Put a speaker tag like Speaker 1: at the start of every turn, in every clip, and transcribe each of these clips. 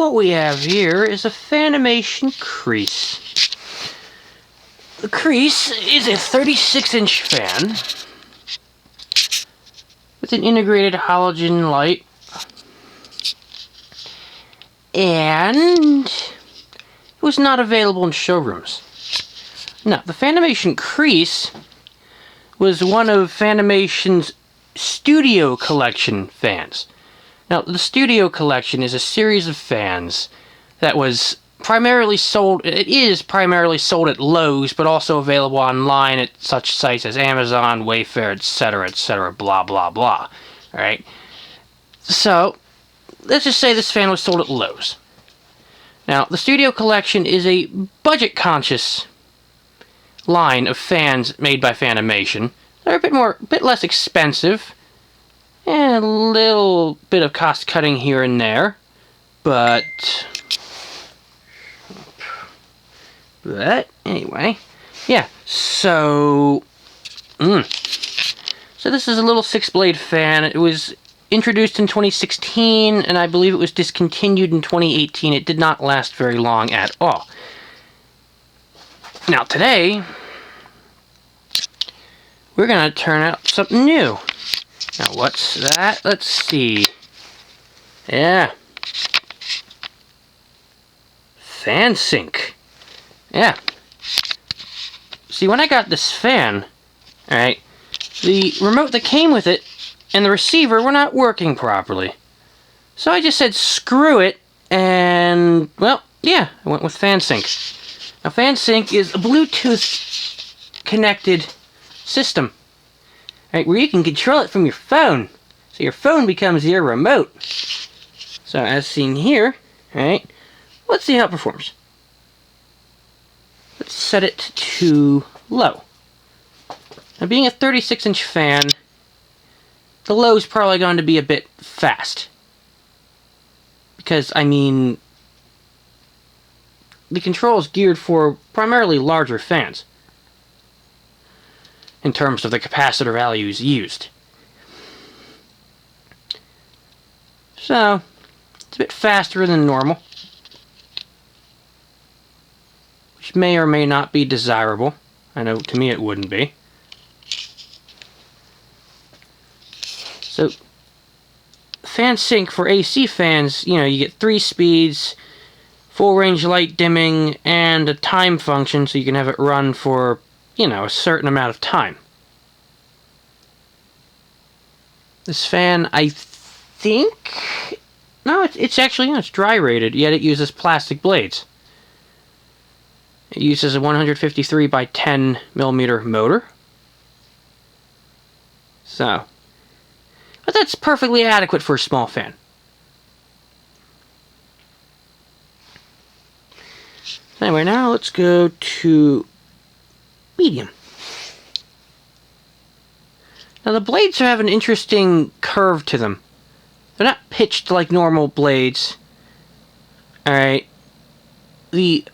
Speaker 1: what we have here is a Fanimation Crease. The Crease is a 36-inch fan with an integrated halogen light, and it was not available in showrooms. Now, the Fanimation Crease was one of Fanimation's Studio Collection fans. Now, the Studio Collection is a series of fans that was primarily sold, it is primarily sold at Lowe's, but also available online at such sites as Amazon, Wayfair, etc., blah, blah, blah. Alright? So, let's just say this fan was sold at Lowe's. Now, the Studio Collection is a budget-conscious line of fans made by Fanimation. They're a bit less expensive, and a little bit of cost cutting here and there, but anyway, yeah. So this is a little 6-blade fan. It was introduced in 2016, and I believe it was discontinued in 2018. It did not last very long at all. Now today, we're gonna turn out something new. Now, what's that? Let's see. Yeah. Fansync. Yeah. See, when I got this fan, alright, the remote that came with it and the receiver were not working properly. So I just said, screw it, and, well, yeah, I went with Fansync. Now, Fansync is a Bluetooth connected system. Right, where you can control it from your phone. So your phone becomes your remote. So as seen here, right, let's see how it performs. Let's set it to low. Now being a 36-inch fan, the low is probably going to be a bit fast. Because, I mean, the control is geared for primarily larger fans in terms of the capacitor values used. So, it's a bit faster than normal, which may or may not be desirable. I know to me it wouldn't be. So, Fansync for AC fans, you know, you get 3 speeds, full range light dimming, and a time function so you can have it run for, you know, a certain amount of time. This fan, I think... No, it's actually, it's dry rated, yet it uses plastic blades. It uses a 153 by 10 millimeter motor. So, but that's perfectly adequate for a small fan. Anyway, now let's go to medium. Now the blades have an interesting curve to them. They're not pitched like normal blades. Alright. The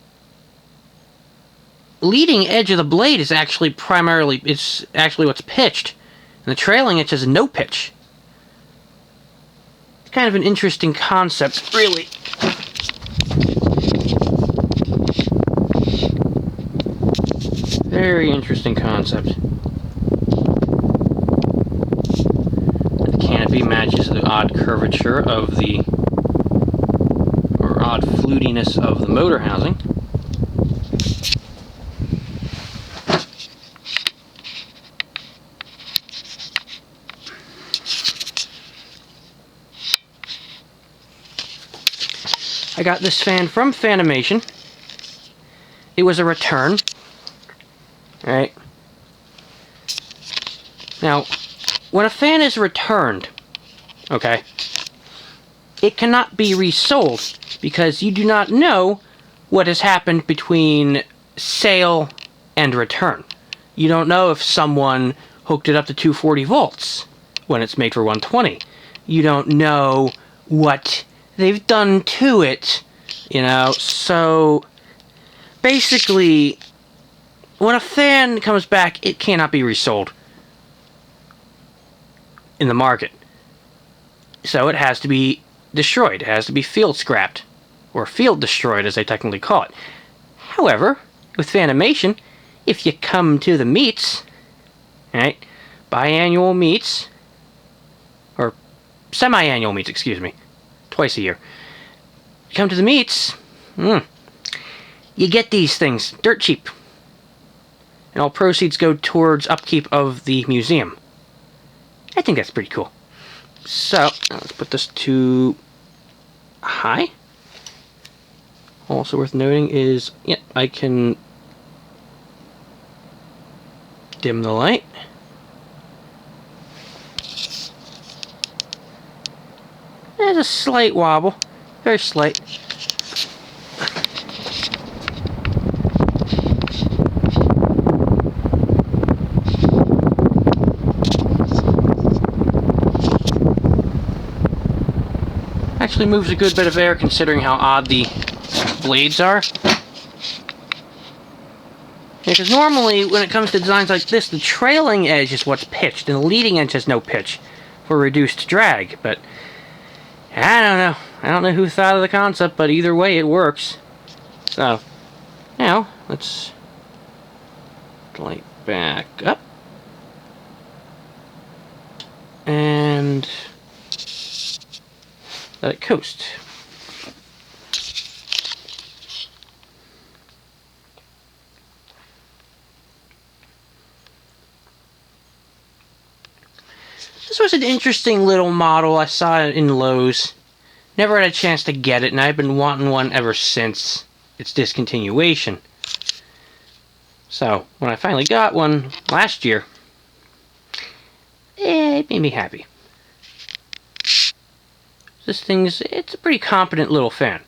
Speaker 1: leading edge of the blade is actually it's actually what's pitched. And the trailing edge has no pitch. It's kind of an interesting concept, really. Very interesting concept. The canopy matches the odd curvature of the, or odd flutiness of the motor housing. I got this fan from Fanimation. It was a return. Alright. Now, when a fan is returned, okay, it cannot be resold because you do not know what has happened between sale and return. You don't know if someone hooked it up to 240 volts when it's made for 120. You don't know what they've done to it, you know, so basically when a fan comes back, it cannot be resold in the market. So it has to be destroyed. It has to be field scrapped. or field destroyed as they technically call it. However, with Fanimation, if you come to the meets, right, biannual meets, or semi-annual meets, excuse me, twice a year, you come to the meets, you get these things dirt cheap. And all proceeds go towards upkeep of the museum. I think that's pretty cool. So, let's put this to high. Also worth noting is, I can dim the light. There's a slight wobble. Very slight. Actually moves a good bit of air considering how odd the blades are. Because normally when it comes to designs like this, the trailing edge is what's pitched and the leading edge has no pitch for reduced drag, but I don't know. I don't know who thought of the concept, but either way it works. So, now let's light back up and let it coast. This was an interesting little model. I saw it in Lowe's. Never had a chance to get it, and I've been wanting one ever since its discontinuation. So, when I finally got one last year, it made me happy. This thing's, it's a pretty competent little fan.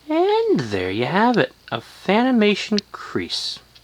Speaker 1: And there you have it, a Fanimation Crease.